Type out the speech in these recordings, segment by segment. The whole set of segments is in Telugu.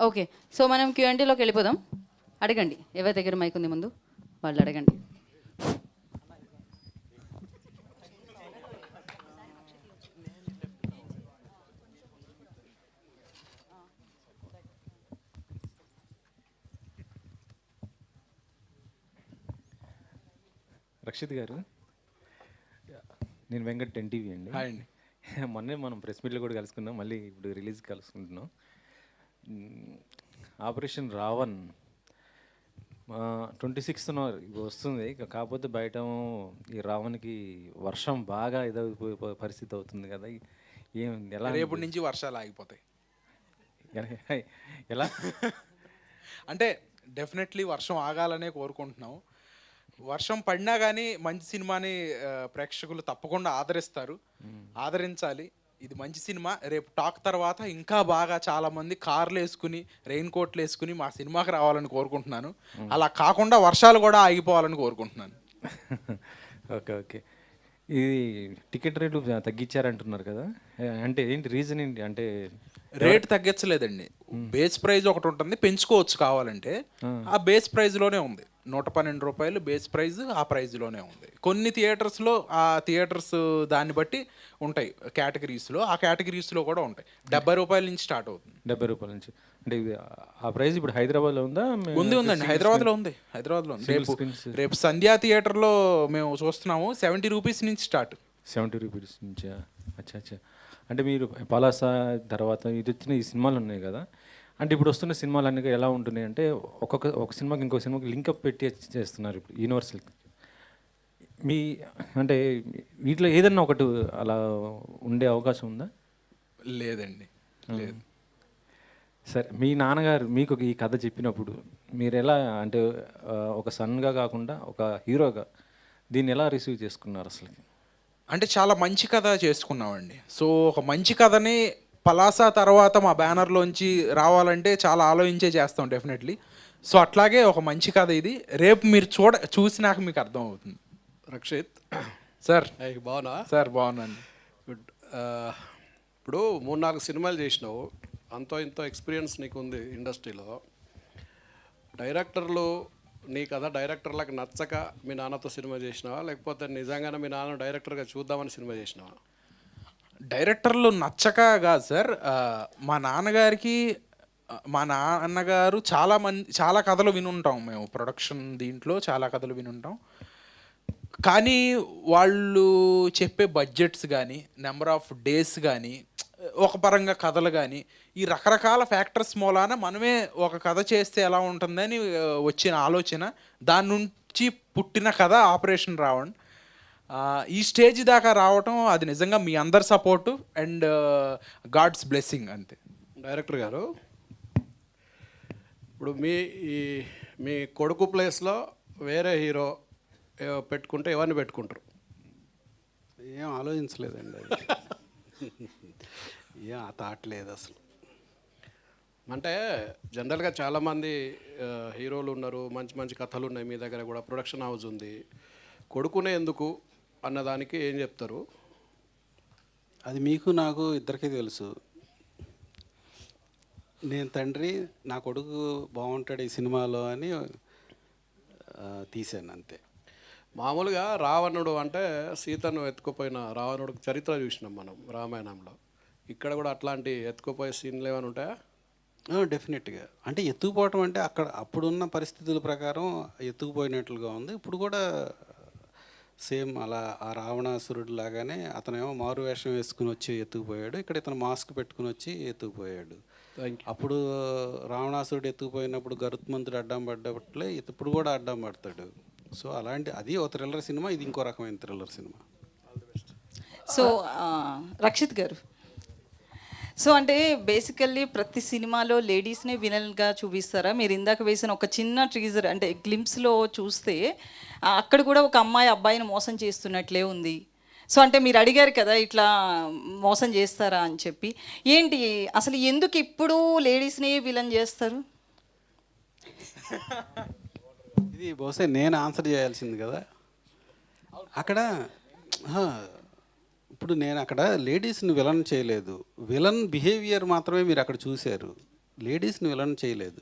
ఓకే. సో మనం క్యూఎన్టీలోకి వెళ్ళిపోదాం. అడగండి, ఎవరి దగ్గర మైక్ ఉంది ముందు వాళ్ళు అడగండి. రక్షిత్ గారు, నేను వెంకట్ ఎన్టీవీ అండి. హాయ్ అండి. మొన్నే మనం ప్రెస్ మీట్లో కూడా కలుసుకున్నాం, మళ్ళీ ఇప్పుడు రిలీజ్ కలుసుకుంటున్నాం. ఆపరేషన్ రావణ్ 26th వస్తుంది. కాకపోతే బయట ఈ రావణ్కి వర్షం బాగా ఇదైపోయే పరిస్థితి అవుతుంది కదా, ఏం ఎలా? రేపటి నుంచి వర్షాలు ఆగిపోతాయి. ఎలా అంటే డెఫినెట్లీ వర్షం ఆగాలనే కోరుకుంటున్నాం. వర్షం పడినా కానీ మంచి సినిమాని ప్రేక్షకులు తప్పకుండా ఆదరిస్తారు, ఆదరించాలి. ఇది మంచి సినిమా. రేపు టాక్ తర్వాత ఇంకా బాగా చాలామంది కార్లు వేసుకుని రెయిన్ కోట్లు వేసుకుని మా సినిమాకి రావాలని కోరుకుంటున్నాను. అలా కాకుండా వర్షాలు కూడా ఆగిపోవాలని కోరుకుంటున్నాను. Okay okay. ఇది టికెట్ రేట్లు తగ్గించారంటున్నారు కదా, అంటే ఏంటి రీజన్ ఏంటి? అంటే రేట్ తగ్గించలేదండి, బేస్ ప్రైజ్ ఒకటి ఉంటుంది, పెంచుకోవచ్చు కావాలంటే. ఆ బేస్ ప్రైజ్లోనే ఉంది, 112 రూపాయలు బేస్ ప్రైజ్, ఆ ప్రైజ్లోనే ఉంది. కొన్ని థియేటర్స్లో ఆ థియేటర్స్ దాన్ని బట్టి ఉంటాయి కేటగిరీస్లో, ఆ కేటగిరీస్లో కూడా ఉంటాయి. 70 రూపాయల నుంచి స్టార్ట్ అవుతుంది. 70 రూపాయల నుంచి. అంటే ఇది ఆ ప్రైస్ ఇప్పుడు హైదరాబాద్లో ఉందా? ఉందండి, హైదరాబాద్లో ఉంది. రేపు సంధ్యా థియేటర్లో మేము చూస్తున్నాము. 70 రూపీస్ నుంచి స్టార్ట్. 70 రూపీస్ నుంచా? అచ్చా అచ్చా. అంటే మీరు పలాస తర్వాత ఇది వచ్చిన ఈ సినిమాలు ఉన్నాయి కదా, అంటే ఇప్పుడు వస్తున్న సినిమాలు అన్నీ ఎలా ఉంటున్నాయి అంటే ఒక సినిమాకి ఇంకో సినిమాకి లింకప్ పెట్టి చేస్తున్నారు ఇప్పుడు యూనివర్సల్. మీ అంటే వీటిలో ఏదన్నా ఒకటి అలా ఉండే అవకాశం ఉందా? లేదండి, లేదు. సరే, మీ నాన్నగారు మీకు ఈ కథ చెప్పినప్పుడు మీరు ఎలా, అంటే ఒక సన్గా కాకుండా ఒక హీరోగా దీన్ని ఎలా రిసీవ్ చేసుకున్నారు అసలు? అంటే చాలా మంచి కథ చేసుకున్నామండి. సో ఒక మంచి కథని పలాస తర్వాత మా బ్యానర్లోంచి రావాలంటే చాలా ఆలోచించే చేస్తాం డెఫినెట్లీ. సో అట్లాగే ఒక మంచి కథ ఇది. రేపు మీరు చూసినాక మీకు అర్థం అవుతుంది. రక్షిత్ సార్. బాగున్నా సార్? బాగున్నాను. గుడ్. ఇప్పుడు 3-4 సినిమాలు చేసినావు, అంతో ఇంతో ఎక్స్పీరియన్స్ నీకు ఉంది ఇండస్ట్రీలో. డైరెక్టర్లు నీ కథ డైరెక్టర్లకు నచ్చక మీ నాన్నతో సినిమా చేసినావా, లేకపోతే నిజంగానే మీ నాన్న డైరెక్టర్గా చూద్దామని సినిమా చేసినావా? డైరెక్టర్లు నచ్చక కాదు సార్, మా నాన్నగారికి, మా నాన్నగారు చాలా కథలు వినుంటాం మేము, ప్రొడక్షన్ దీంట్లో చాలా కథలు వినుంటాం. కానీ వాళ్ళు చెప్పే బడ్జెట్స్ కానీ, నెంబర్ ఆఫ్ డేస్ కానీ, ఒక పరంగా కథలు కానీ, ఈ రకరకాల ఫ్యాక్టర్స్ మూలాన మనమే ఒక కథ చేస్తే ఎలా ఉంటుందని వచ్చిన ఆలోచన, దాని నుంచి పుట్టిన కథ ఆపరేషన్ రావణ్. ఈ స్టేజ్ దాకా రావటం అది నిజంగా మీ అందరి సపోర్టు అండ్ గాడ్స్ బ్లెస్సింగ్ అంతే. డైరెక్టర్ గారు, ఇప్పుడు మీ కొడుకు ప్లేస్లో వేరే హీరో పెట్టుకుంటే ఎవరిని పెట్టుకుంటారు? ఏం ఆలోచించలేదండి అది. ఏం ఆ థాట్ లేదు అసలు. అంటే జనరల్గా చాలామంది హీరోలు ఉన్నారు, మంచి మంచి కథలు ఉన్నాయి, మీ దగ్గర కూడా ప్రొడక్షన్ హౌస్ ఉంది, కొడుకునే ఎందుకు అన్నదానికి ఏం చెప్తారు? అది మీకు నాకు ఇద్దరికీ తెలుసు. నేను తండ్రి, నా కొడుకు బాగుంటాడు ఈ సినిమాలో అని తీశాను అంతే. మామూలుగా రావణుడు అంటే సీతను ఎత్తుకుపోయిన రావణుడికి చరిత్ర చూసినాం మనం రామాయణంలో. ఇక్కడ కూడా అట్లాంటి ఎత్తుకుపోయే సీన్లు ఏమైనా ఉంటాయా? డెఫినెట్గా. అంటే ఎత్తుకుపోవటం అంటే అక్కడ అప్పుడున్న పరిస్థితుల ప్రకారం ఎత్తుకుపోయినట్లుగా ఉంది. ఇప్పుడు కూడా సేమ్ అలా ఆ రావణాసురుడు లాగానే అతనేమో మారు వేషం వేసుకుని వచ్చి ఎత్తుకుపోయాడు, ఇక్కడ ఇతను మాస్క్ పెట్టుకుని వచ్చి ఎత్తుకుపోయాడు. అప్పుడు రావణాసురుడు ఎత్తుకుపోయినప్పుడు గరుత్మంతుడు అడ్డం పడ్డట్లే ఇప్పుడు కూడా అడ్డం పడతాడు. సో అలాంటి అది ఒక థ్రిల్లర్ సినిమా, ఇది ఇంకో రకమైన థ్రిల్లర్ సినిమా. సో రక్షిత్ గారు, సో అంటే బేసికల్లీ ప్రతి సినిమాలో లేడీస్నే విలన్గా చూపిస్తారా? మీరు ఇందాక వేసిన ఒక చిన్న ట్రీజర్ అంటే గ్లింప్స్లో చూస్తే అక్కడ కూడా ఒక అమ్మాయి అబ్బాయిని మోసం చేస్తున్నట్లే ఉంది. సో అంటే మీరు అడిగారు కదా ఇట్లా మోసం చేస్తారా అని చెప్పి, ఏంటి అసలు ఎందుకు ఇప్పుడు లేడీస్నే విలన్ చేస్తారు? ఇది బహుశా నేను ఆన్సర్ చేయాల్సింది కదా అక్కడ. ఇప్పుడు నేను అక్కడ లేడీస్ని విలన్ చేయలేదు, విలన్ బిహేవియర్ మాత్రమే మీరు అక్కడ చూశారు. లేడీస్ని విలన్ చేయలేదు.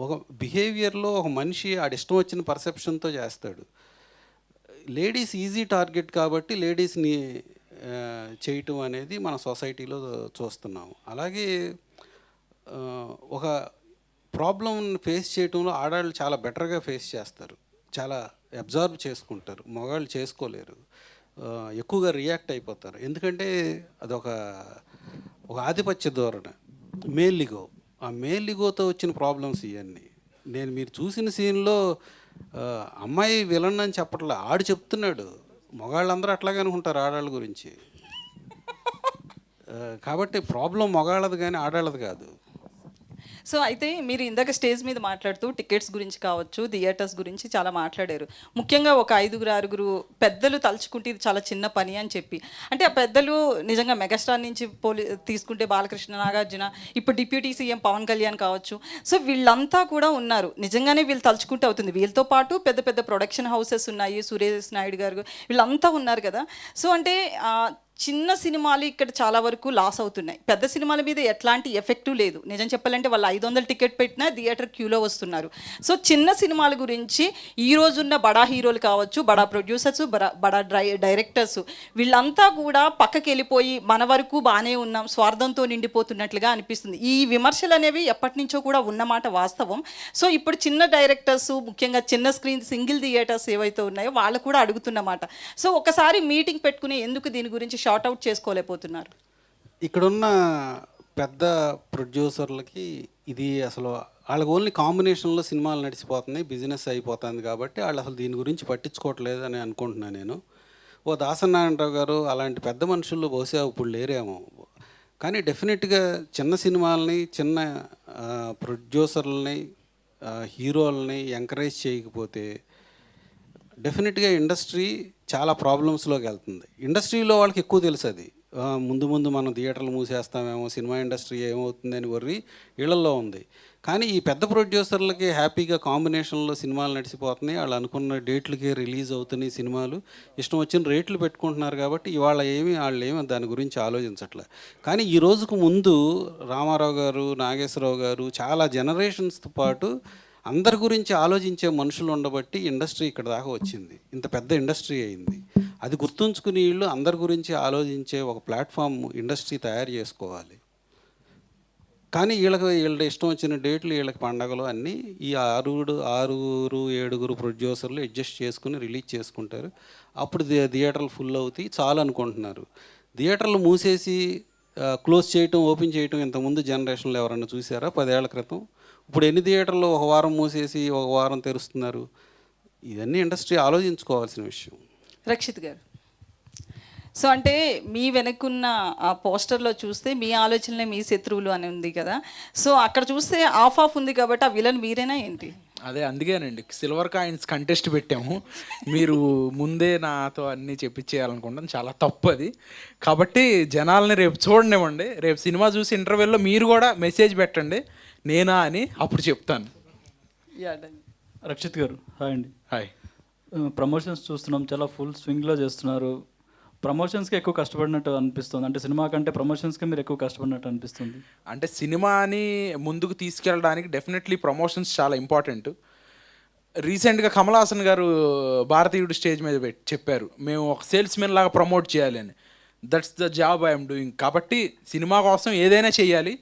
ఒక బిహేవియర్లో ఒక మనిషి ఆడిష్టం వచ్చిన పర్సెప్షన్తో చేస్తాడు. లేడీస్ ఈజీ టార్గెట్ కాబట్టి లేడీస్ని చేయటం అనేది మన సొసైటీలో చూస్తున్నాము. అలాగే ఒక ప్రాబ్లం ఫేస్ చేయటంలో ఆడవాళ్ళు చాలా బెటర్గా ఫేస్ చేస్తారు, చాలా అబ్జర్వ్ చేసుకుంటారు, మగవాళ్ళు చేసుకోలేరు, ఎక్కువగా రియాక్ట్ అయిపోతారు. ఎందుకంటే అదొక ఆధిపత్య ధోరణి, మేల్ ఈగో. ఆ మేల్ ఈగోతో వచ్చిన ప్రాబ్లమ్స్ ఇవన్నీ. మీరు చూసిన సీన్లో అమ్మాయి విలన్ అని చెప్పట్లే, ఆడు చెప్తున్నాడు. మగాళ్ళందరూ అట్లాగే అనుకుంటారు ఆడవాళ్ళ గురించి. కాబట్టి ప్రాబ్లం మగాళ్ళది కానీ ఆడవాళ్ళది కాదు. సో అయితే మీరు ఇందాక స్టేజ్ మీద మాట్లాడుతూ టికెట్స్ గురించి కావచ్చు, థియేటర్స్ గురించి చాలా మాట్లాడారు. ముఖ్యంగా ఒక 5-6 పెద్దలు తలుచుకుంటే ఇది చాలా చిన్న పని అని చెప్పి, అంటే ఆ పెద్దలు నిజంగా మెగాస్టార్ నుంచి తీసుకుంటే బాలకృష్ణ, నాగార్జున, ఇప్పుడు డిప్యూటీ సీఎం పవన్ కళ్యాణ్ కావచ్చు. సో వీళ్ళంతా కూడా ఉన్నారు. నిజంగానే వీళ్ళు తలుచుకుంటే అవుతుంది. వీళ్ళతో పాటు పెద్ద పెద్ద ప్రొడక్షన్ హౌసెస్ ఉన్నాయి, సురేష్ నాయుడు గారు, వీళ్ళంతా ఉన్నారు కదా. సో అంటే చిన్న సినిమాలు ఇక్కడ చాలా వరకు లాస్ అవుతున్నాయి. పెద్ద సినిమాల మీద ఎట్లాంటి ఎఫెక్టు లేదు. నిజం చెప్పాలంటే వాళ్ళు 500 టికెట్ పెట్టినా థియేటర్ క్యూలో వస్తున్నారు. సో చిన్న సినిమాల గురించి ఈ రోజున్న బడా హీరోలు కావచ్చు, బడా ప్రొడ్యూసర్స్, బడా డైరెక్టర్స్, వీళ్ళంతా కూడా పక్కకి వెళ్ళిపోయి మన వరకు బాగానే ఉన్నాం, స్వార్థంతో నిండిపోతున్నట్లుగా అనిపిస్తుంది. ఈ విమర్శలు అనేవి ఎప్పటి నుంచో కూడా ఉన్నమాట వాస్తవం. సో ఇప్పుడు చిన్న డైరెక్టర్స్, ముఖ్యంగా చిన్న స్క్రీన్ సింగిల్ థియేటర్స్ ఏవైతే ఉన్నాయో వాళ్ళు కూడా అడుగుతున్నమాట. సో ఒకసారి మీటింగ్ పెట్టుకుని ఎందుకు దీని గురించి షార్ట్ అవుట్ చేసుకోలేకపోతున్నారు? ఇక్కడున్న పెద్ద ప్రొడ్యూసర్లకి ఇది అసలు వాళ్ళకి ఓన్లీ కాంబినేషన్లో సినిమాలు నడిచిపోతున్నాయి, బిజినెస్ అయిపోతుంది కాబట్టి వాళ్ళు అసలు దీని గురించి పట్టించుకోవట్లేదు అని అనుకుంటున్నాను నేను. దాసనారాయణరావు గారు అలాంటి పెద్ద మనుషుల్లో బహుశా ఇప్పుడు లేరేమో. కానీ డెఫినెట్గా చిన్న సినిమాలని, చిన్న ప్రొడ్యూసర్లని, హీరోలని ఎంకరేజ్ చేయకపోతే డెఫినెట్గా ఇండస్ట్రీ చాలా ప్రాబ్లమ్స్లోకి వెళ్తుంది. ఇండస్ట్రీలో వాళ్ళకి ఎక్కువ తెలుసు అది. ముందు ముందు మనం థియేటర్లు మూసేస్తామేమో, సినిమా ఇండస్ట్రీ ఏమవుతుందని వర్రి ఇళ్లలో ఉంది. కానీ ఈ పెద్ద ప్రొడ్యూసర్లకి హ్యాపీగా కాంబినేషన్లో సినిమాలు నడిచిపోతున్నాయి, వాళ్ళు అనుకున్న డేట్లకే రిలీజ్ అవుతున్నాయి సినిమాలు, ఇష్టం వచ్చిన రేట్లు పెట్టుకుంటున్నారు. కాబట్టి ఇవాళ వాళ్ళు ఏమి దాని గురించి ఆలోచించట్లే. కానీ ఈ రోజుకు ముందు రామారావు గారు, నాగేశ్వరరావు గారు చాలా జనరేషన్స్తో పాటు అందరి గురించి ఆలోచించే మనుషులు ఉండబట్టి ఇండస్ట్రీ ఇక్కడ దాకా వచ్చింది, ఇంత పెద్ద ఇండస్ట్రీ అయింది. అది గుర్తుంచుకుని వీళ్ళు అందరి గురించి ఆలోచించే ఒక ప్లాట్ఫామ్ ఇండస్ట్రీ తయారు చేసుకోవాలి. కానీ వీళ్ళ ఇష్టం వచ్చిన డేట్లు, వీళ్ళకి పండగలు అన్నీ ఈ 6-7 ప్రొడ్యూసర్లు అడ్జస్ట్ చేసుకుని రిలీజ్ చేసుకుంటారు. అప్పుడు థియేటర్లు ఫుల్ అవుతాయి చాలు అనుకుంటున్నారు. థియేటర్లు మూసేసి క్లోజ్ చేయటం, ఓపెన్ చేయటం ఇంతకుముందు జనరేషన్లో ఎవరన్నా చూసారా 10 ఏళ్ల క్రితం? ఇప్పుడు ఎన్ని థియేటర్లు ఒక వారం మూసేసి ఒక వారం తెరుస్తున్నారు? ఇవన్నీ ఇండస్ట్రీ ఆలోచించుకోవాల్సిన విషయం. రక్షిత్ గారు, సో అంటే మీ వెనక్కున్న ఆ పోస్టర్లో చూస్తే మీ ఆలోచనలే మీ శత్రువులు అని ఉంది కదా. సో అక్కడ చూస్తే ఆఫ్ ఉంది కాబట్టి ఆ విలన్ మీరేనా ఏంటి? అదే అందుకేనండి సిల్వర్ కాయిన్స్ కంటెస్ట్ పెట్టాము. మీరు ముందే నాతో అన్నీ చెప్పించేయాలనుకుంటాను, చాలా తప్పు అది. కాబట్టి జనాల్ని రేపు చూడనివ్వండి. రేపు సినిమా చూసి ఇంటర్వెల్లో మీరు కూడా మెసేజ్ పెట్టండి నేనా అని, అప్పుడు చెప్తాను. రక్షిత్ గారు హాయ్ అండి. హాయ్. ప్రమోషన్స్ చూస్తున్నాం, చాలా ఫుల్ స్వింగ్లో చేస్తున్నారు. ప్రమోషన్స్కి ఎక్కువ కష్టపడినట్టు అనిపిస్తుంది. అంటే సినిమా కంటే ప్రమోషన్స్కి మీరు ఎక్కువ కష్టపడినట్టు అనిపిస్తుంది. అంటే సినిమాని ముందుకు తీసుకెళ్ళడానికి డెఫినెట్లీ ప్రమోషన్స్ చాలా ఇంపార్టెంట్. రీసెంట్గా కమల్ హాసన్ గారు భారతీయుడు స్టేజ్ మీద చెప్పారు, మేము ఒక సేల్స్మెన్ లాగా ప్రమోట్ చేయాలి అని. That's the job I'm doing. కాబట్టి సినిమా కోసం ఏదైనా చేయాలి.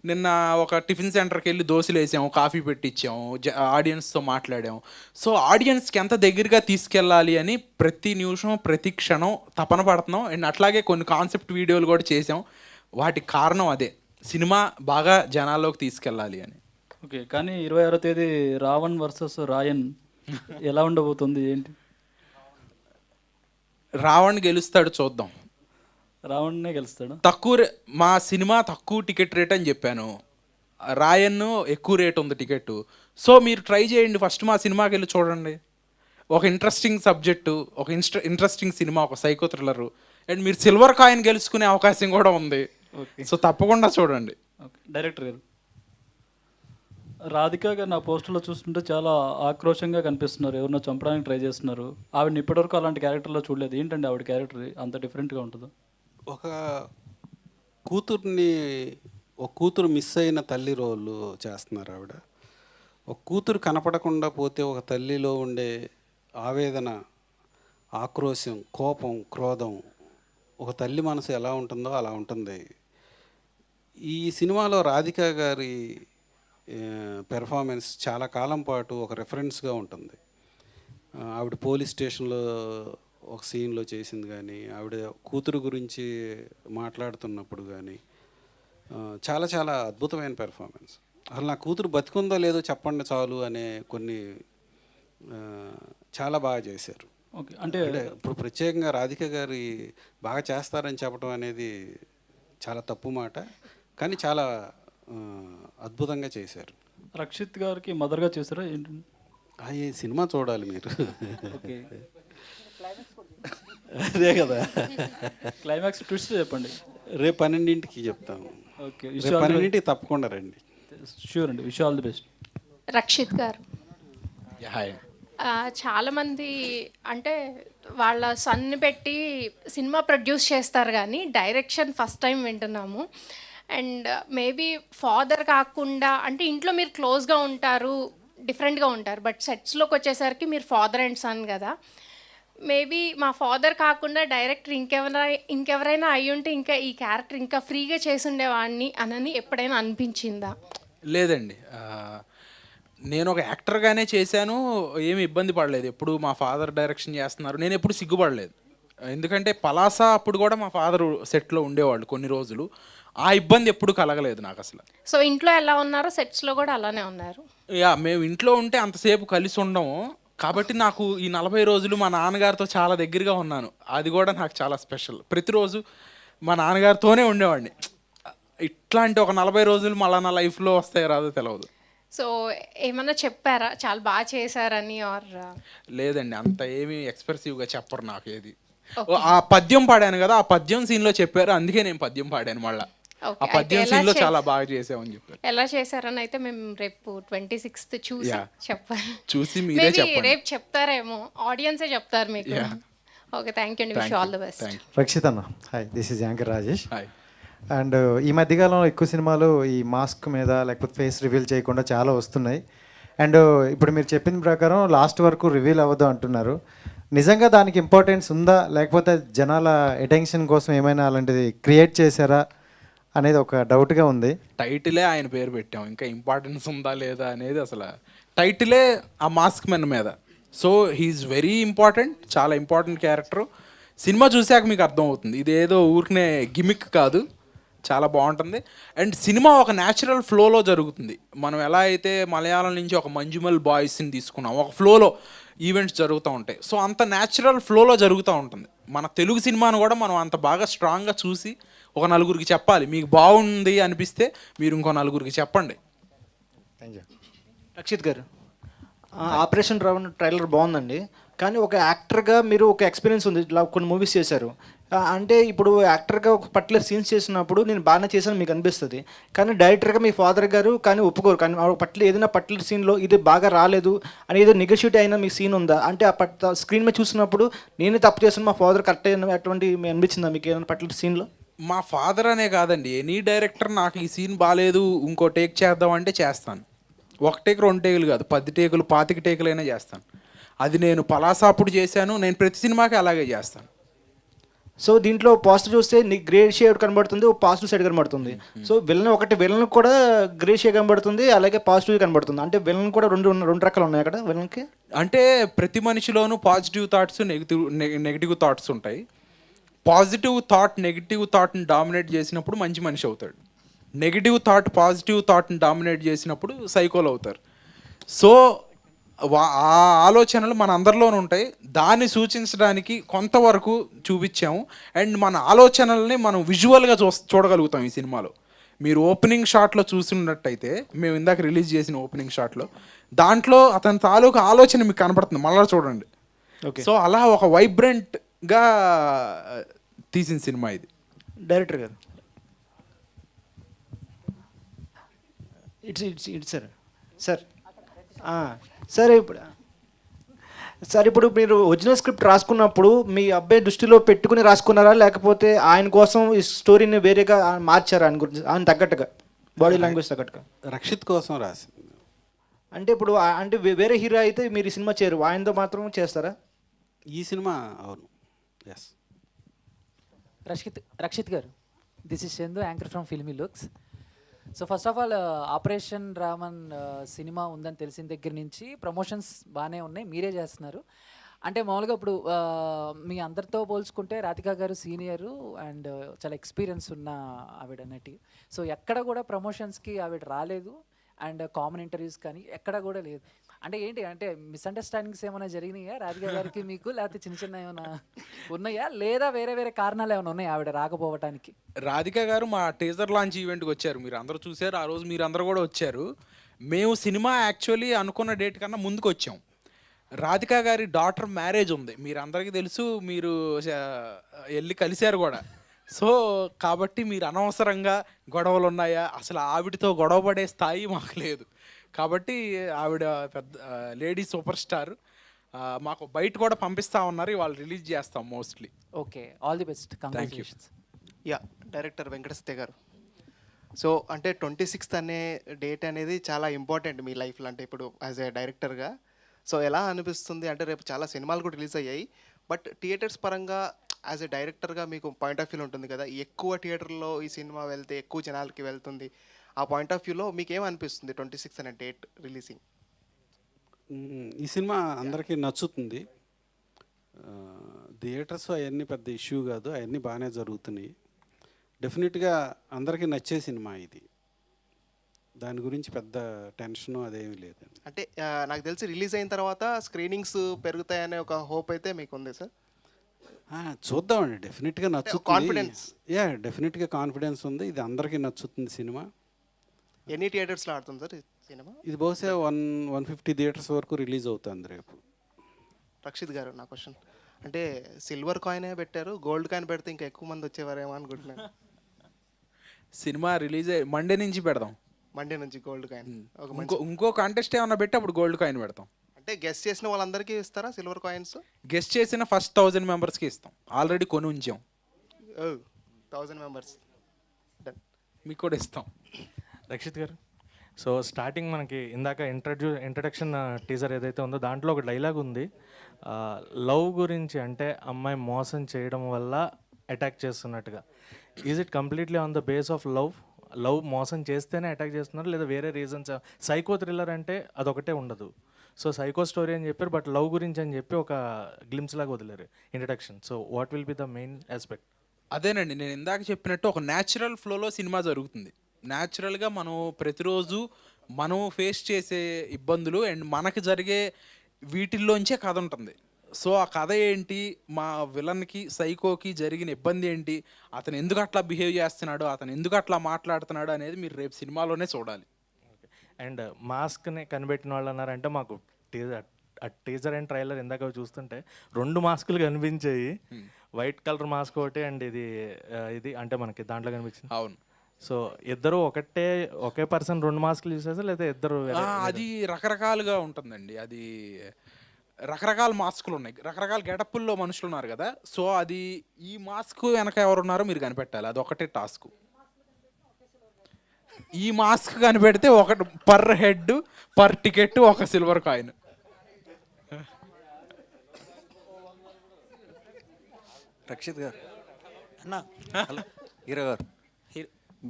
నిన్న ఒక టిఫిన్ సెంటర్కి వెళ్ళి దోశలు వేసాము, కాఫీ పెట్టించాము, ఆడియన్స్తో మాట్లాడాము. సో ఆడియన్స్కి ఎంత దగ్గరగా తీసుకెళ్ళాలి అని ప్రతి నిమిషం, ప్రతి క్షణం తపన పడుతున్నాం. అండ్ అట్లాగే కొన్ని కాన్సెప్ట్ వీడియోలు కూడా చేసాం. వాటికి కారణం అదే, సినిమా బాగా జనాల్లోకి తీసుకెళ్ళాలి అని. ఓకే, కానీ 26వ తేదీ రావణ్ వర్సెస్ రాయన్ ఎలా ఉండబోతుంది ఏంటి? రావణ్ గెలుస్తాడు, చూద్దాం. రావణ్నే గెలుస్తాడు. మా సినిమా తక్కువ టికెట్ రేట్ అని చెప్పాను, రాయన్ ఎక్కువ రేట్ ఉంది టికెట్. సో మీరు ట్రై చేయండి, ఫస్ట్ మా సినిమాకి వెళ్ళి చూడండి. ఒక ఇంట్రెస్టింగ్ సబ్జెక్టు, ఒక ఇంట్రెస్టింగ్ సినిమా, ఒక సైకో థ్రిల్లర్. అండ్ మీరు సిల్వర్ కాయిన్ గెలుచుకునే అవకాశం కూడా ఉంది. సో తప్పకుండా చూడండి. ఓకే, డైరెక్టర్ గారు, రాధిక గారు నా పోస్టర్లో చూస్తుంటే చాలా ఆక్రోషంగా కనిపిస్తున్నారు, ఎవరినో చంపడానికి ట్రై చేస్తున్నారు. ఆవిడని ఇప్పటివరకు అలాంటి క్యారెక్టర్లో చూడలేదు. ఏంటండి ఆవిడ క్యారెక్టర్ అంత డిఫరెంట్గా ఉంటుందో? ఒక కూతుర్ని ఒక కూతురు మిస్ అయిన తల్లి రోలు చేస్తున్నారు ఆవిడ. ఒక కూతురు కనపడకుండా పోతే ఒక తల్లిలో ఉండే ఆవేదన, ఆక్రోశం, కోపం, క్రోధం, ఒక తల్లి మనసు ఎలా ఉంటుందో అలా ఉంటుంది. ఈ సినిమాలో రాధిక గారి పెర్ఫార్మెన్స్ చాలా కాలం పాటు ఒక రెఫరెన్స్గా ఉంటుంది. ఆవిడ పోలీస్ స్టేషన్లో ఒక సీన్లో చేసింది కానీ, ఆవిడ కూతురు గురించి మాట్లాడుతున్నప్పుడు కానీ చాలా చాలా అద్భుతమైన పెర్ఫార్మెన్స్. అసలు నా కూతురు బతికుందో లేదో చెప్పండి చాలు అనే కొన్ని చాలా బాగా చేశారు. ఓకే, అంటే ఇప్పుడు ప్రత్యేకంగా రాధిక గారి బాగా చేస్తారని చెప్పడం అనేది చాలా తప్పు మాట, కానీ చాలా అద్భుతంగా చేశారు. రక్షిత్ గారికి మదర్గా చేస్తారా ఏంటి? ఈ సినిమా చూడాలి మీరు. ఓకే, అదే కదా. క్లైమాక్స్ ట్విస్ట్ చెప్పండి. రేపు 12ంటికి చెప్తాము. ఓకే, రేపు 12ంటికి తప్పకుండా రండి. షూర్ అండి, wish all the best. Rakshit garu, hi. చాలామంది అంటే వాళ్ళ సన్ని పెట్టి సినిమా ప్రొడ్యూస్ చేస్తారు కానీ డైరెక్షన్ ఫస్ట్ టైం వింటున్నాము. అండ్ మేబీ ఫాదర్ కాకుండా అంటే ఇంట్లో మీరు క్లోజ్గా ఉంటారు, డిఫరెంట్గా ఉంటారు, బట్ సెట్స్లోకి వచ్చేసరికి మీరు ఫాదర్ అండ్ సన్ కదా. మేబీ మా ఫాదర్ కాకుండా డైరెక్టర్ ఇంకెవరైనా అయ్యి ఉంటే ఇంకా ఈ క్యారెక్టర్ ఇంకా ఫ్రీగా చేసి ఉండేవాడిని అని ఎప్పుడైనా అనిపించిందా? లేదండి, నేను ఒక యాక్టర్గానే చేశాను, ఏమి ఇబ్బంది పడలేదు. ఎప్పుడు మా ఫాదర్ డైరెక్షన్ చేస్తున్నారు, నేను ఎప్పుడు సిగ్గుపడలేదు. ఎందుకంటే పలాస అప్పుడు కూడా మా ఫాదర్ సెట్లో ఉండేవాళ్ళు కొన్ని రోజులు, ఆ ఇబ్బంది ఎప్పుడు కలగలేదు నాకు అసలు. సో ఇంట్లో ఎలా ఉన్నారో సెట్స్లో కూడా అలానే ఉన్నారు. మేము ఇంట్లో ఉంటే అంతసేపు కలిసి ఉండము కాబట్టి నాకు ఈ 40 రోజులు మా నాన్నగారితో చాలా దగ్గరగా ఉన్నాను. అది కూడా నాకు చాలా స్పెషల్. ప్రతిరోజు మా నాన్నగారితోనే ఉండేవాడిని. ఇట్లాంటి ఒక 40 రోజులు మళ్ళీ నా లైఫ్లో వస్తాయో రాదో తెలియదు. సో ఏమన్నా చెప్పారా చాలా బాగా చేశారని? ఆర్ లేదండి, అంత ఏమీ ఎక్స్ప్రెసివ్గా చెప్పరు నాకు ఏది. ఆ పద్యం పాడాను కదా, ఆ పద్యం సీన్లో చెప్పారు, అందుకే నేను పద్యం పాడాను. మళ్ళీ ఆ పద్యం సీన్లో చాలా బాగా చేసామని చెప్పారు. ఎలా చేశారని అయితే మేము రేపు 26th చూసి చెప్పాలి. చూసి మీరే చెప్పండి. రేపు చెప్తారేమో, ఆడియన్సే చెప్తారు మీకు. ఓకే, థ్యాంక్ యూ అండి, wish all the best. Rakshit అన్న, hi, this is anchor Rajesh. Hi. And ఈ మధ్యకాలంలో ఎక్కువ సినిమాలు ఈ మాస్క్ మీద లేకపోతే ఫేస్ రివీల్ చేయకుండా చాలా వస్తున్నాయి. అండ్ ఇప్పుడు మీరు చెప్పిన ప్రకారం లాస్ట్ వరకు రివీల్ అవ్వదు అంటున్నారు. నిజంగా దానికి ఇంపార్టెన్స్ ఉందా, లేకపోతే జనాల అటెన్షన్ కోసం ఏమైనా అలాంటిది క్రియేట్ చేశారా అనేది ఒక డౌట్గా ఉంది. టైటిలే ఆయన పేరు పెట్టాం, ఇంకా ఇంపార్టెన్స్ ఉందా లేదా అనేది అసలు టైటిలే ఆ మాస్క్ మెన్ మీద. సో హీఈస్ వెరీ ఇంపార్టెంట్, చాలా ఇంపార్టెంట్ క్యారెక్టర్. సినిమా చూశాక మీకు అర్థం అవుతుంది, ఇదేదో ఊరికనే గిమిక్ కాదు, చాలా బాగుంటుంది. అండ్ సినిమా ఒక న్యాచురల్ ఫ్లోలో జరుగుతుంది. మనం ఎలా అయితే మలయాళం నుంచి ఒక మంజుమల్ బాయ్స్ని తీసుకున్నాం, ఒక ఫ్లోలో ఈవెంట్స్ జరుగుతూ ఉంటాయి. సో అంత న్యాచురల్ ఫ్లోలో జరుగుతూ ఉంటుంది. మన తెలుగు సినిమాను కూడా మనం అంత బాగా స్ట్రాంగ్గా చూసి ఒక నలుగురికి చెప్పాలి. మీకు బాగుంది అనిపిస్తే మీరు ఇంకో నలుగురికి చెప్పండి. Thank you. రక్షిత్ గారు, ఆపరేషన్ రావణ్ ట్రైలర్ బాగుందండి, కానీ ఒక యాక్టర్గా మీరు ఒక ఎక్స్పీరియన్స్ ఉంది, ఇలా కొన్ని మూవీస్ చేశారు. అంటే ఇప్పుడు యాక్టర్గా ఒక పర్టికులర్ సీన్స్ చేసినప్పుడు నేను బాగానే చేశాను మీకు అనిపిస్తుంది, కానీ డైరెక్టర్గా మీ ఫాదర్ గారు కానీ ఒప్పుకోరు. కానీ ఏదైనా పర్టికులర్ సీన్లో ఇది బాగా రాలేదు అని ఏదో నెగోషియేట్ అయినా మీ సీన్ ఉందా? అంటే ఆ స్క్రీన్ మీద చూసినప్పుడు నేనే తప్పు చేస్తాను, మా ఫాదర్ కరెక్ట్ అయిన అటువంటి అనిపించిందా మీకు ఏదైనా పర్టికులర్ సీన్లో? మా ఫాదర్ అనే కాదండి, ఎనీ డైరెక్టర్ నాకు ఈ సీన్ బాగాలేదు ఇంకో టేక్ చేద్దామంటే చేస్తాను. 1 టేక్ 2 టేకులు కాదు, 10 టేకులు 25 టేకులైనా చేస్తాను. అది నేను పలాసాపుడు చేశాను, నేను ప్రతి సినిమాకి అలాగే చేస్తాను. సో దీంట్లో పాజిటివ్ చూస్తే నీకు గ్రే షేడ్ కనబడుతుంది, పాజిటివ్ సైడ్ కనబడుతుంది. సో విలన్ కూడా గ్రే షేడ్ కనబడుతుంది, అలాగే పాజిటివ్ కనబడుతుంది. అంటే విలన్ కూడా రెండు రకాలు ఉన్నాయి అక్కడ విలన్కి. అంటే ప్రతి మనిషిలోనూ పాజిటివ్ థాట్స్ నెగిటివ్ థాట్స్ ఉంటాయి. పాజిటివ్ థాట్ నెగిటివ్ థాట్ని డామినేట్ చేసినప్పుడు మంచి మనిషి అవుతాడు. నెగిటివ్ థాట్ పాజిటివ్ థాట్ని డామినేట్ చేసినప్పుడు సైకోలు అవుతారు. సో ఆ ఆలోచనలు మన అందరిలోనూ ఉంటాయి. దాన్ని సూచించడానికి కొంతవరకు చూపించాము. అండ్ మన ఆలోచనల్ని మనం విజువల్గా చూడగలుగుతాం ఈ సినిమాలో. మీరు ఓపెనింగ్ షాట్లో చూసినట్టయితే, మేము ఇందాక రిలీజ్ చేసిన ఓపెనింగ్ షాట్లో, దాంట్లో అతని తాలూకు ఆలోచన మీకు కనపడుతుంది, మళ్ళీ చూడండి. సో అలా ఒక వైబ్రెంట్గా తీసిన సినిమా ఇది. డైరెక్టర్ గారు, ఇట్స్ సార్ ఇప్పుడు మీరు ఒరిజినల్ స్క్రిప్ట్ రాసుకున్నప్పుడు మీ అబ్బాయి దృష్టిలో పెట్టుకుని రాసుకున్నారా, లేకపోతే ఆయన కోసం ఈ స్టోరీని వేరేగా మార్చారా ఆయన గురించి ఆయన తగ్గట్టుగా? బాడీ లాంగ్వేజ్ తగ్గట్టుగా. రక్షిత్ కోసం రాసింది. అంటే ఇప్పుడు అంటే వేరే హీరో అయితే మీరు ఈ సినిమా చేయరు, ఆయనతో మాత్రం చేస్తారా? ఈ సినిమా అవును, yes. Rakshit garu, this is Chandu, anchor from Filmy Looks. So first of all operation Raman cinema ఉందని తెలిసిన దగ్గర నుంచి ప్రమోషన్స్ బాగానే ఉన్నాయి, మీరే చేస్తున్నారు. అంటే మామూలుగా ఇప్పుడు మీ అందరితో పోల్చుకుంటే రాధికా గారు సీనియరు అండ్ చాలా ఎక్స్పీరియన్స్ ఉన్న ఆవిడ నటి. సో ఎక్కడ కూడా ప్రమోషన్స్కి ఆవిడ రాలేదు అండ్ కామన్ ఇంటర్వ్యూస్ కానీ ఎక్కడ కూడా లేదు. అంటే ఏంటి అంటే మిస్అండర్స్టాండింగ్స్ ఏమైనా జరిగినాయా రాధికా గారికి మీకు, లేకపోతే చిన్న చిన్న ఏమైనా ఉన్నాయా, లేదా వేరే వేరే కారణాలు ఏమైనా ఉన్నాయా ఆవిడ రాకపోవటానికి? రాధిక గారు మా టీజర్ లాంచ్ ఈవెంట్కి వచ్చారు, మీరు అందరూ చూశారు, ఆ రోజు మీరు అందరూ కూడా వచ్చారు. మేము సినిమా యాక్చువల్లీ అనుకున్న డేట్ కన్నా ముందుకు వచ్చాం. రాధిక గారి డాటర్ మ్యారేజ్ ఉంది, మీరు అందరికీ తెలుసు, మీరు వెళ్ళి కలిశారు కూడా. సో కాబట్టి మీరు అనవసరంగా గొడవలు ఉన్నాయా, అసలు ఆవిడతో గొడవ పడే స్థాయి మాకు లేదు. కాబట్టి ఆవిడ పెద్ద లేడీ సూపర్ స్టార్, మాకు బయట కూడా పంపిస్తా ఉన్నారు, వాళ్ళు రిలీజ్ చేస్తాం mostly. Okay, all the best, congratulations. Yeah, director Venkateswara గారు. సో అంటే 26th అనే డేట్ అనేది చాలా ఇంపార్టెంట్ మీ లైఫ్లో, అంటే ఇప్పుడు యాజ్ ఏ డైరెక్టర్గా. సో ఎలా అనిపిస్తుంది అంటే రేపు చాలా సినిమాలు కూడా రిలీజ్ అయ్యాయి, బట్ థియేటర్స్ పరంగా యాజ్ ఏ డైరెక్టర్గా మీకు పాయింట్ ఆఫ్ వ్యూలో ఉంటుంది కదా, ఎక్కువ థియేటర్లో ఈ సినిమా వెళ్తే ఎక్కువ జనాలకి వెళ్తుంది, ఆ పాయింట్ ఆఫ్ వ్యూలో మీకు ఏమనిపిస్తుంది 26 అనే డేట్ రిలీజింగ్? ఈ సినిమా అందరికీ నచ్చుతుంది. థియేటర్స్ అవన్నీ పెద్ద ఇష్యూ కాదు, అవన్నీ బాగానే జరుగుతున్నాయి. డెఫినెట్గా అందరికీ నచ్చే సినిమా ఇది, దాని గురించి పెద్ద టెన్షన్ అదేమీ లేదండి. అంటే నాకు తెలిసి రిలీజ్ అయిన తర్వాత స్క్రీనింగ్స్ పెరుగుతాయనే ఒక హోప్ అయితే మీకు ఉంది సార్? చూద్దామండి, డెఫినెట్గా నచ్చుతుంది. కాన్ఫిడెన్స్? యా, డెఫినెట్గా కాన్ఫిడెన్స్ ఉంది, ఇది అందరికీ నచ్చుతుంది సినిమా. ఎన్ని థియేటర్స్లో ఆడుతుంది సార్ ఈ సినిమా? ఇది బహుశా 150 థియేటర్స్ వరకు రిలీజ్ అవుతుంది రేపు. రక్షిత్ గారు, నా క్వశ్చన్ అంటే సిల్వర్ కాయినే పెట్టారు, గోల్డ్ కాయిన్ పెడితే ఇంకా ఎక్కువ మంది వచ్చేవారేమో అనుకుంటున్నాను. సినిమా రిలీజ్ మండే నుంచి పెడదాం, మండే నుంచి గోల్డ్ కాయిన్. ఇంకో కాంటెస్ట్ ఏమన్నా పెట్టి అప్పుడు గోల్డ్ కాయిన్ పెడతాం. అంటే గెస్ట్ చేసిన వాళ్ళందరికీ ఇస్తారా సిల్వర్ కాయిన్స్? గెస్ట్ చేసిన ఫస్ట్ 1000 మెంబర్స్కి ఇస్తాం, ఆల్రెడీ కొని ఉంచాం. 1000 మెంబర్స్ డన్, మీకు కూడా ఇస్తాం. రక్షిత్ గారు, సో స్టార్టింగ్ మనకి ఇందాక ఇంట్రడక్షన్ టీజర్ ఏదైతే ఉందో దాంట్లో ఒక డైలాగ్ ఉంది, లవ్ గురించి, అంటే అమ్మాయి మోసం చేయడం వల్ల అటాక్ చేస్తున్నట్టుగా. Is it completely on the base of love మోసం చేస్తేనే అటాక్ చేస్తున్నారు, లేదా వేరే రీజన్స్? సైకో థ్రిల్లర్ అంటే అదొకటే ఉండదు. సో సైకో స్టోరీ అని చెప్పారు, బట్ లవ్ గురించి అని చెప్పి ఒక గ్లిమ్స్ లాగా వదిలేరు introduction. So what will be the main aspect? అదేనండి, నేను ఇందాక చెప్పినట్టు ఒక న్యాచురల్ ఫ్లోలో సినిమా జరుగుతుంది. న్యాచురల్గా మనం ప్రతిరోజు మనం ఫేస్ చేసే ఇబ్బందులు అండ్ మనకు జరిగే వీటిల్లోంచే కథ ఉంటుంది. సో ఆ కథ ఏంటి, మా విలన్కి సైకోకి జరిగిన ఇబ్బంది ఏంటి, అతను ఎందుకు అట్లా బిహేవ్ చేస్తున్నాడు, అతను ఎందుకు అట్లా మాట్లాడుతున్నాడు అనేది మీరు రేపు సినిమాలోనే చూడాలి. అండ్ మాస్క్ని కనిపెట్టిన వాళ్ళు అన్నారంటే మాకు టీజర్ అండ్ ట్రైలర్ ఇందాక చూస్తుంటే 2 మాస్కులు కనిపించాయి, వైట్ కలర్ మాస్క్ ఒకటి అండ్ ఇది అంటే మనకి దాంట్లో కనిపించింది. అవును. సో ఇద్దరు ఒకే పర్సన్ 2 మాస్కులు యూస్ చేస్తారు, లేదా ఇద్దరు? అది రకరకాలుగా ఉంటుందండి, అది రకరకాల మాస్కులు ఉన్నాయి, రకరకాల గెటప్పుల్లో మనుషులు ఉన్నారు కదా. సో అది ఈ మాస్క్ వెనక ఎవరున్నారో మీరు కనిపెట్టాలి, అది ఒకటే టాస్క్. ఈ మాస్క్ కనిపెడితే ఒకటి పర్ హెడ్ పర్ టికెట్ ఒక సిల్వర్ కాయిన్. రక్షిత్ గారు అన్న, హీరో గారు,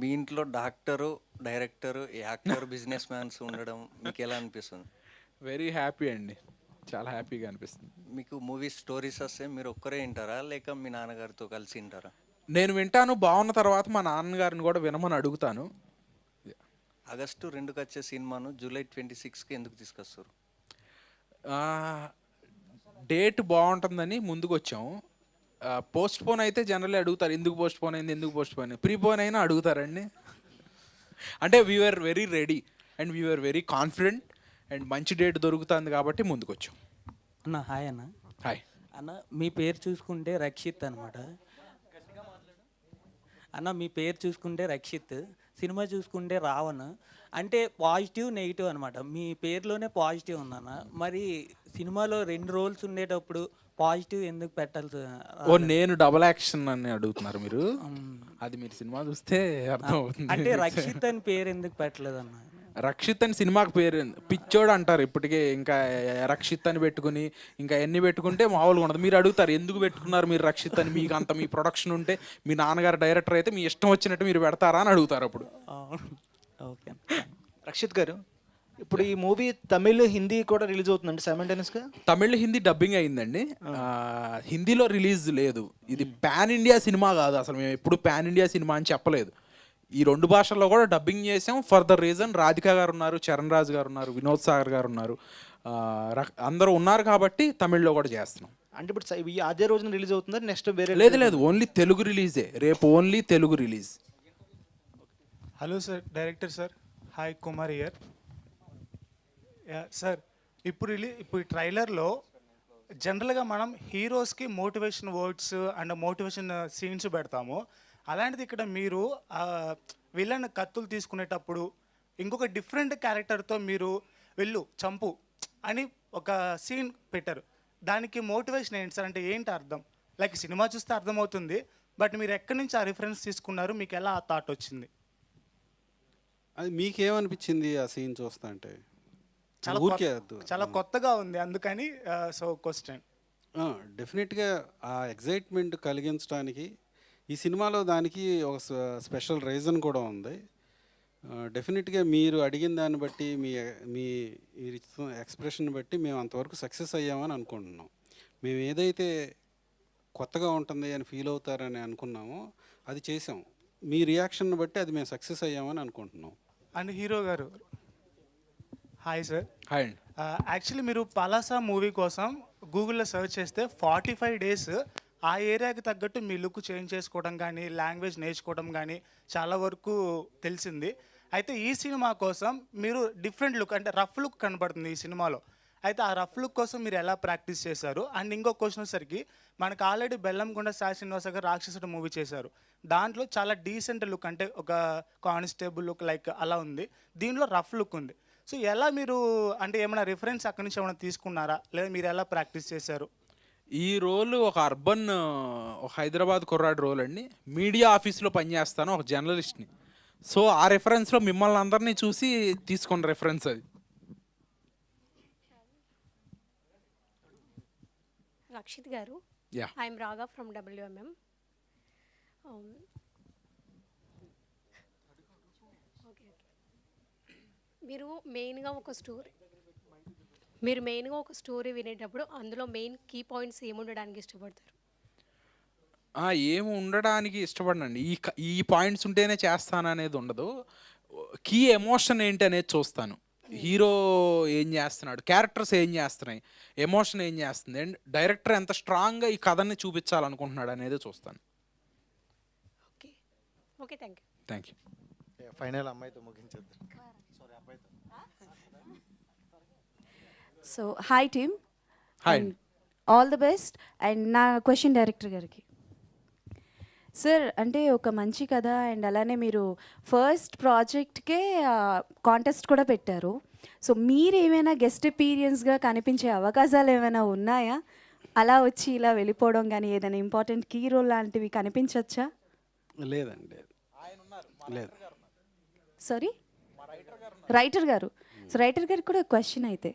మీ ఇంట్లో doctor, director, actor, business mans ఉండడం మీకు ఎలా అనిపిస్తుంది? వెరీ హ్యాపీ అండి, చాలా హ్యాపీగా అనిపిస్తుంది. మీకు మూవీ స్టోరీస్ వస్తే మీరు ఒక్కరే వింటారా, లేక మీ నాన్నగారితో కలిసి వింటారా? నేను వింటాను, బాగున్న తర్వాత మా నాన్నగారిని కూడా వినమని అడుగుతాను. ఆగస్టు 2కి వచ్చే సినిమాను జూలై 26కి ఎందుకు తీసుకొస్తారు? డేట్ బాగుంటుందని ముందుకు వచ్చాము. పోస్ట్ పోన్ అయితే జనరల్లీ అడుగుతారు, ఎందుకు పోస్ట్ పోన్ అయింది, ఎందుకు పోస్ట్ పోన్ అయింది. ప్రీపోన్ అయినా అడుగుతారండి. అంటే we're very ready and we're very confident and మంచి డేట్ దొరుకుతుంది కాబట్టి ముందుకు వచ్చాం. అన్న హాయ్ అన్న. హాయ్ అన్న, మీ పేరు చూసుకుంటే రక్షిత్ అనమాట అన్న. మీ పేరు చూసుకుంటే రక్షిత్, సినిమా చూసుకుంటే రావణ్. అంటే పాజిటివ్ నెగిటివ్ అనమాట, మీ పేరులోనే పాజిటివ్ ఉందన్న. మరి సినిమాలో 2 రోల్స్ ఉండేటప్పుడు పాజిటివ్ ఎందుకు పెట్టాలి? ఓ నేను డబుల్ యాక్షన్ అని అడుగుతున్నారు మీరు. అది మీరు సినిమా చూస్తే అర్థం అవుతుంది. అంటే రక్షిత్ అని పేరు ఎందుకు పెట్టలేదన్న? రక్షిత్ అని సినిమాకి పేరు పిచ్చోడు అంటారు ఇప్పటికే. ఇంకా రక్షిత్ అని పెట్టుకుని ఇంకా ఎన్ని పెట్టుకుంటే మామూలుగా ఉండదు. మీరు అడుగుతారు ఎందుకు పెట్టుకున్నారు మీరు రక్షిత్ అని, మీకు అంత మీ ప్రొడక్షన్ ఉంటే మీ నాన్నగారు డైరెక్టర్ అయితే మీ ఇష్టం వచ్చినట్టు మీరు పెడతారా అని అడుగుతారు అప్పుడు. ఓకే. రక్షిత్ గారు, ఇప్పుడు ఈ మూవీ తమిళ్, హిందీ కూడా రిలీజ్ అవుతుందండి సైమల్టేనియస్గా? తమిళ్ హిందీ డబ్బింగ్ అయిందండి. హిందీలో రిలీజ్ లేదు. ఇది పాన్ ఇండియా సినిమా కాదు, అసలు మేము ఎప్పుడు పాన్ ఇండియా సినిమా అని చెప్పలేదు. ఈ 2 భాషల్లో కూడా డబ్బింగ్ చేసాం. ఫర్ ద రీజన్ రాధిక గారు ఉన్నారు, చరణ్ రాజ్ గారు ఉన్నారు, వినోద్ సాగర్ గారు ఉన్నారు, అందరూ ఉన్నారు కాబట్టి తమిళ్లో కూడా చేస్తున్నాం. అంటే ఇప్పుడు అదే రోజున రిలీజ్ అవుతుందా నెక్స్ట్ వేరే? లేదు, ఓన్లీ తెలుగు రిలీజే. రేపు only Telugu release. Hello sir, director sir. Hi, Kumar here. Sir, ఇప్పుడు ట్రైలర్లో జనరల్గా మనం హీరోస్కి motivation words and motivation scenes పెడతాము. అలాంటిది ఇక్కడ మీరు విలన్ కత్తులు తీసుకునేటప్పుడు ఇంకొక డిఫరెంట్ క్యారెక్టర్తో మీరు వెళ్ళు చంపు అని ఒక సీన్ పెట్టారు. దానికి మోటివేషన్ ఏంటి సార్? అంటే ఏంటి అర్థం? లైక్ సినిమా చూస్తే అర్థమవుతుంది, బట్ మీరు ఎక్కడి నుంచి ఆ రిఫరెన్స్ తీసుకున్నారు? మీకు ఎలా ఆ థాట్ వచ్చింది? అది మీకేమనిపించింది ఆ సీన్ చూస్తా అంటే? చాలా కొత్తగా ఉంది, అందుకని సో క్వశ్చన్. డెఫినెట్గా ఆ ఎగ్జైట్మెంట్ కలిగించడానికి ఈ సినిమాలో దానికి ఒక స్పెషల్ రీజన్ కూడా ఉంది. డెఫినెట్గా మీరు అడిగిన దాన్ని బట్టి మీ ఎక్స్ప్రెషన్ బట్టి మేము అంతవరకు సక్సెస్ అయ్యామని అనుకుంటున్నాం. మేము ఏదైతే కొత్తగా ఉంటుంది అని ఫీల్ అవుతారని అనుకున్నామో అది చేసాం. మీ రియాక్షన్ బట్టి అది మేము సక్సెస్ అయ్యామని అనుకుంటున్నాం. అండ్ హీరో గారు, హాయ్ సార్. హాయ్ అండి. యాక్చువల్లీ మీరు పలాసా మూవీ కోసం గూగుల్లో సెర్చ్ చేస్తే 45 డేస్ ఆ ఏరియాకి తగ్గట్టు మీ లుక్ చేంజ్ చేసుకోవడం కానీ, లాంగ్వేజ్ నేర్చుకోవడం కానీ చాలా వరకు తెలిసింది. అయితే ఈ సినిమా కోసం మీరు డిఫరెంట్ లుక్, అంటే రఫ్ లుక్ కనబడుతుంది ఈ సినిమాలో. అయితే ఆ రఫ్ లుక్ కోసం మీరు ఎలా ప్రాక్టీస్ చేశారు? అండ్ ఇంకో క్వశ్చన్ వచ్చేసరికి మనకు ఆల్రెడీ బెల్లంకొండ సాయి శ్రీనివాస గారు రాక్షసుడు మూవీ చేశారు. దాంట్లో చాలా డీసెంట్ లుక్, అంటే ఒక కానిస్టేబుల్ లుక్ లైక్ అలా ఉంది. దీనిలో రఫ్ లుక్ ఉంది. సో ఎలా మీరు, అంటే ఏమైనా రిఫరెన్స్ అక్కడి నుంచి ఏమైనా తీసుకున్నారా, లేదా మీరు ఎలా ప్రాక్టీస్ చేశారు? ఈ రోల్ ఒక అర్బన్, ఒక హైదరాబాద్ కుర్రాడు రోల్ అండి. మీడియా ఆఫీస్లో పనిచేస్తాను, ఒక జర్నలిస్ట్ని. సో ఆ రెఫరెన్స్లో మిమ్మల్ని అందరినీ చూసి తీసుకున్న రెఫరెన్స్ అది. రక్షిత్ గారు, యా, ఐఎమ్ రాగా ఫ్రమ్ WMM. మీరు మెయిన్గా ఒక స్టోరీ వినేటప్పుడు అందులో మెయిన్ కీ పాయింట్స్ ఏముండడానికి ఇష్టపడతారు? ఏమి ఉండడానికి ఇష్టపడనండి. ఈ పాయింట్స్ ఉంటేనే చేస్తాను అనేది ఉండదు. కీ ఎమోషన్ ఏంటి అనేది చూస్తాను. హీరో ఏం చేస్తున్నాడు, క్యారెక్టర్స్ ఏం చేస్తున్నాయి, ఎమోషన్ ఏం చేస్తుంది, అండ్ డైరెక్టర్ ఎంత స్ట్రాంగ్గా ఈ కథని చూపించాలనుకుంటున్నాడు అనేది చూస్తాను. Okay okay, thank you. Thank you. Final అమ్మాయితో ముగించేద్దాం. So hi team, hi. All the best. And నా క్వశ్చన్ డైరెక్టర్ గారికి. సార్, అంటే ఒక మంచి కథ అండ్ అలానే మీరు ఫస్ట్ ప్రాజెక్ట్కే కాంటెస్ట్ కూడా పెట్టారు. సో మీరు ఏమైనా గెస్ట్ అపీరియన్స్గా కనిపించే అవకాశాలు ఏమైనా ఉన్నాయా? అలా వచ్చి ఇలా వెళ్ళిపోవడం కానీ ఏదైనా ఇంపార్టెంట్ కీ రోల్ లాంటివి కనిపించవచ్చా? లేదండి, లేదు. సారీ, రైటర్ గారు. సో రైటర్ గారికి కూడా క్వశ్చన్ అయితే,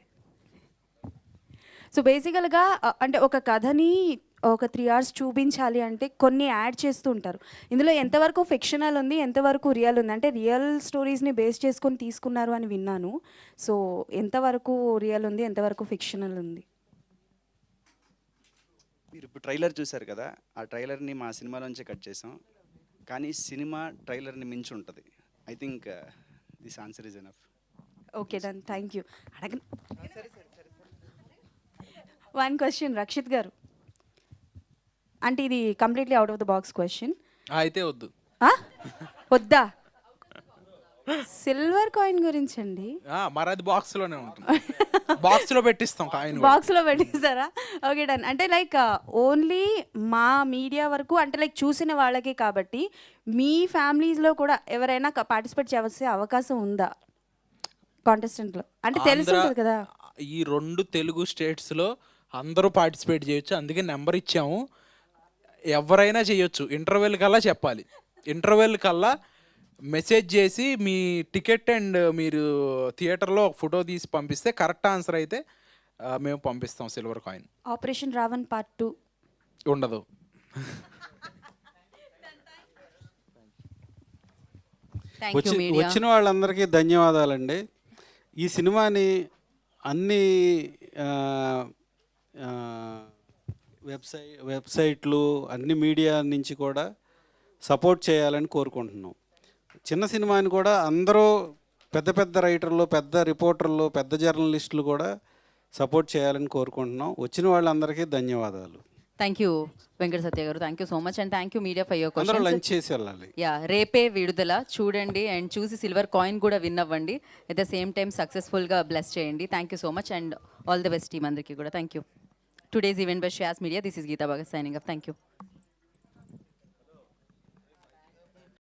సో బేసికల్గా అంటే ఒక కథని ఒక 3 hours చూపించాలి అంటే కొన్ని యాడ్ చేస్తూ ఉంటారు. ఇందులో ఎంతవరకు ఫిక్షనల్ ఉంది, ఎంతవరకు రియల్ ఉంది? అంటే రియల్ స్టోరీస్ని బేస్ చేసుకొని తీసుకున్నారు అని విన్నాను. సో ఎంతవరకు రియల్ ఉంది, ఎంతవరకు ఫిక్షనల్ ఉంది? మీరు ఇప్పుడు ట్రైలర్ చూశారు కదా, ఆ ట్రైలర్ని మా సినిమాలోంచే కట్ చేసాం. కానీ సినిమా ట్రైలర్ని మించి ఉంటుంది. I think this answer is enough. Okay done, thank you. One question Rakshit garu, అంటే ఇది completely out of the box question. అయితే వద్దు. వద్దా? సిల్వర్ కాయిన్ గురించి అండి. మరి అది బాక్స్లోనే ఉంటుంది. బాక్స్లో పెట్టిస్తాం కాయిన్. బాక్స్లో పెట్టిస్తారా? Okay done. అంటే లైక్ ఓన్లీ మా మీడియా వరకు, అంటే లైక్ చూసిన వాళ్ళకి కాబట్టి మీ ఫ్యామిలీస్లో కూడా ఎవరైనా పార్టిసిపేట్ చేసే అవకాశం ఉందా కాంటెస్టెంట్లో? అంటే తెలుసుంటుంది కదా. ఈ 2 తెలుగు స్టేట్స్లో అందరూ పార్టిసిపేట్ చేయొచ్చు, అందుకే నెంబర్ ఇచ్చాము. ఎవరైనా చేయొచ్చు, ఇంటర్వెల్ కల్లా చెప్పాలి. ఇంటర్వెల్ కల్లా మెసేజ్ చేసి మీ టికెట్ అండ్ మీరు థియేటర్లో ఒక ఫోటో తీసి పంపిస్తే కరెక్ట్ ఆన్సర్ అయితే మేము పంపిస్తాం silver coin. Operation Raavan part 2 ఉండదు. వచ్చిన వాళ్ళందరికీ ధన్యవాదాలండి. ఈ సినిమాని అన్ని వెబ్సైట్లు అన్ని మీడియా నుంచి కూడా సపోర్ట్ చేయాలని కోరుకుంటున్నాం. చిన్న సినిమాని కూడా అందరూ పెద్ద పెద్ద రైటర్లు, పెద్ద రిపోర్టర్లు, పెద్ద జర్నలిస్టులు కూడా సపోర్ట్ చేయాలని కోరుకుంటున్నాం. వచ్చిన వాళ్ళందరికీ ధన్యవాదాలు. థ్యాంక్ యూ వెంకట సత్య గారు, thank you so much and thank you media for your అందరూ లంచ్ క్వశ్చన్స్. చేసి వెళ్ళాలి. యా, రేపే విడుదల, చూడండి అండ్ చూసి సిల్వర్ కాయిన్ కూడా విన్ అవ్వండి. అట్ ద సేమ్ టైం సక్సెస్ఫుల్గా బ్లెస్ చేయండి. Thank you so much and all the best team అందరికీ కూడా. Thank you. Today's event by శ్యాస్ media. This is Geeta Bhagat signing off. Thank you.